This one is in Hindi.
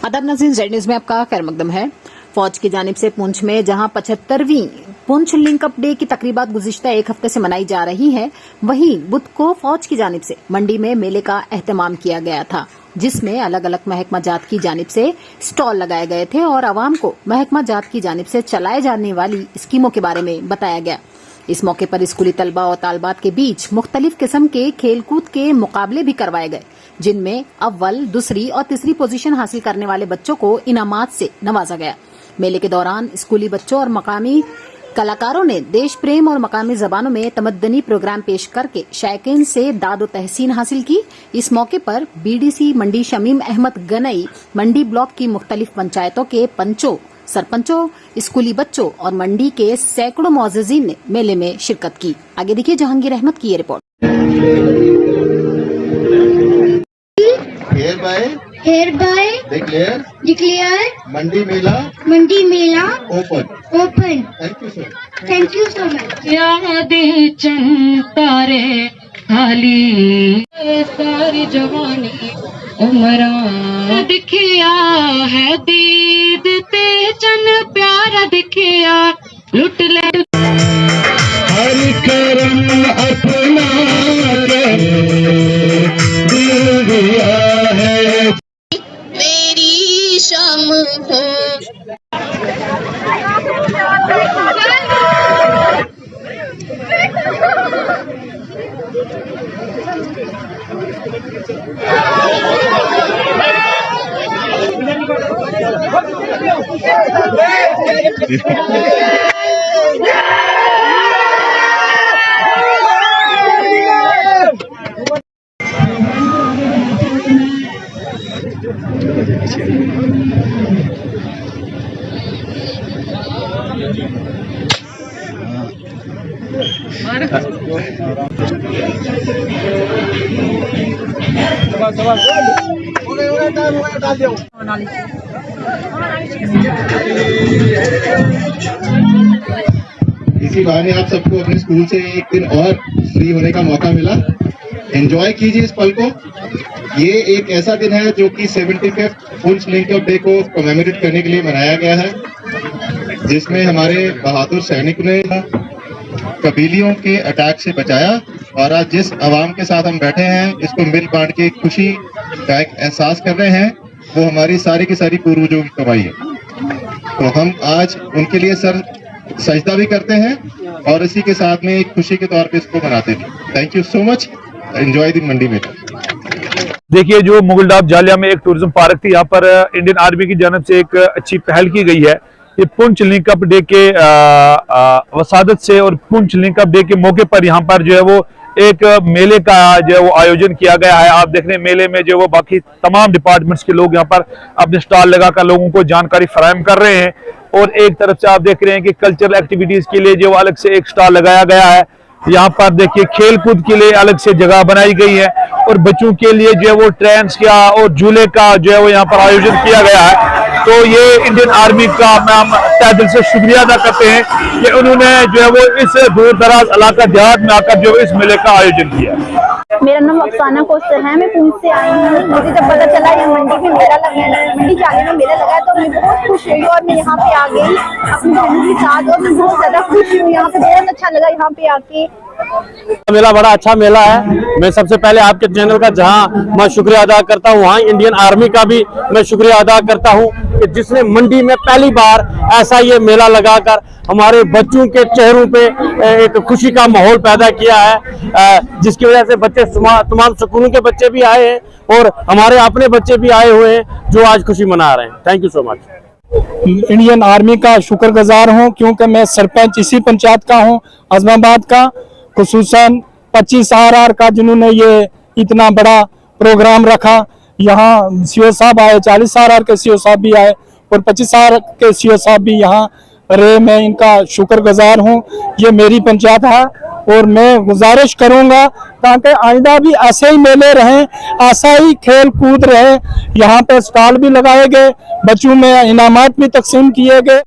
आदाब नाज़रीन, ज़ेड न्यूज़ में आपका खैर मकदम है। फौज की जानिब से पुंछ में जहां 75वीं पुंछ लिंकअप डे की तकरीबात गुज़िश्ता एक हफ्ते से मनाई जा रही है, वहीं बुध को फौज की जानिब से मंडी में मेले का एहतमाम किया गया था, जिसमें अलग अलग महकमा जात की जानिब से स्टॉल लगाए गए थे और आवाम को महकमा जात की जानिब से चलाए जाने वाली स्कीमों के बारे में बताया गया। इस मौके पर स्कूली तलबा और तालबात के बीच मुख्तलिफ किस्म के खेलकूद के मुकाबले भी करवाए गए, जिनमें अव्वल, दूसरी और तीसरी पोजीशन हासिल करने वाले बच्चों को इनामात से नवाजा गया। मेले के दौरान स्कूली बच्चों और मकामी कलाकारों ने देश प्रेम और मकामी जबानों में तमद्दनी प्रोग्राम पेश करके शायकीन से दादो तहसीन हासिल की। इस मौके पर बीडीसी मंडी शमीम अहमद गनई, मंडी ब्लॉक की मुख्तलिफ पंचायतों के पंचों, सरपंचों, स्कूली बच्चों और मंडी के सैकड़ों मोअज़्ज़िज़ीन ने मेले में शिरकत की। आगे देखिए जहांगीर अहमद की ये report. hereby declare Mandi Mela open। Thank you so much। याद चंतारे खाली सारी जवानी उमरा दिखिया है दीद ते चन प्यारा दिखिया लुट ले हर करम अपना दिल दिया है मेरी शाम हो। इसी बहाने आप सबको अपने स्कूल से एक दिन और फ्री होने का मौका मिला। एंजॉय कीजिए इस पल को। ये एक ऐसा दिन है जो कि 75th पुंछ लिंकअप डे को कमेमोरेट करने के लिए मनाया गया है, जिसमें हमारे बहादुर सैनिक ने कबीलियों के अटैक से बचाया। और आज जिस आवाम के साथ हम बैठे हैं, इसको मिल बांट के खुशी का एक एहसास कर रहे हैं, वो हमारी सारी की सारी पूर्वजों की कमाई है। तो हम आज उनके लिए सजदा भी करते हैं और इसी के साथ में एक खुशी के तौर पे इसको मनाते भी। Thank you so much. Enjoy the Mandi mela. देखिए, जो मुगलडाब जालिया में एक टूरिज्म पार्क थी, यहाँ पर इंडियन आर्मी की जानब से एक अच्छी पहल की गई है। ये पुंछ लिंकअप डे के वसादत से और पुंछ लिंकअप डे के मौके पर यहाँ पर जो है वो एक मेले का जो है वो आयोजन किया गया है। आप देख रहे हैं मेले में जो वो बाकी तमाम डिपार्टमेंट्स के लोग यहाँ पर अपने स्टॉल लगाकर लोगों को जानकारी फराहम कर रहे हैं। और एक तरफ से आप देख रहे हैं कि कल्चरल एक्टिविटीज के लिए जो अलग से एक स्टॉल लगाया गया है। यहाँ पर देखिए खेलकूद के लिए अलग से जगह बनाई गई है और बच्चों के लिए जो है वो ट्रेन्स का और झूले का जो है वो यहाँ पर आयोजन किया गया है। तो ये इंडियन आर्मी का हम तहे दिल से शुक्रिया अदा करते हैं कि उन्होंने जो है वो इस दूर दराज इलाका देहात में आकर जो इस मेले का आयोजन किया। मेरा नाम अफसाना कोस्टर है, मैं पुंछ से आई हूँ। मुझे जब पता चला ये मंडी में मेला लगा है, मंडी जाने में मेला लगा है, तो मैं बहुत खुश हुई और मैं यहाँ पे आ गई अपनी फैमिली के साथ और मैं बहुत ज्यादा खुश हुई। यहाँ पे बहुत अच्छा लगा यहाँ पे आके। मेला बड़ा अच्छा मेला है। मैं सबसे पहले आपके चैनल का जहां मैं शुक्रिया अदा करता हूं, वहां इंडियन आर्मी का भी मैं शुक्रिया अदा करता हूं कि जिसने मंडी में पहली बार ऐसा ये मेला लगाकर हमारे बच्चों के चेहरों पे एक खुशी का माहौल पैदा किया है, जिसकी वजह से बच्चे तमाम स्कूलों के बच्चे भी आए हैं और हमारे अपने बच्चे भी आए हुए हैं जो आज खुशी मना रहे हैं। Thank you so much. Indian army का शुक्रगुजार हूं, क्योंकि मैं सरपंच इसी पंचायत का हूं, आजमाबाद का, खुसूसन 25 RR का, जिन्होंने ये इतना बड़ा प्रोग्राम रखा। यहाँ सीओ साहब आए, 40 RR के सीओ साहब भी आए और 25 RR के सीओ साहब भी यहाँ रहे। मैं इनका शुक्रगुजार हूँ। ये मेरी पंचायत है और मैं गुजारिश करूँगा ताकि आइंदा भी ऐसे ही मेले रहें, ऐसा ही खेल कूद रहे। यहाँ पे स्टॉल भी लगाए गए, बच्चों में इनामात भी तकसीम किए गए।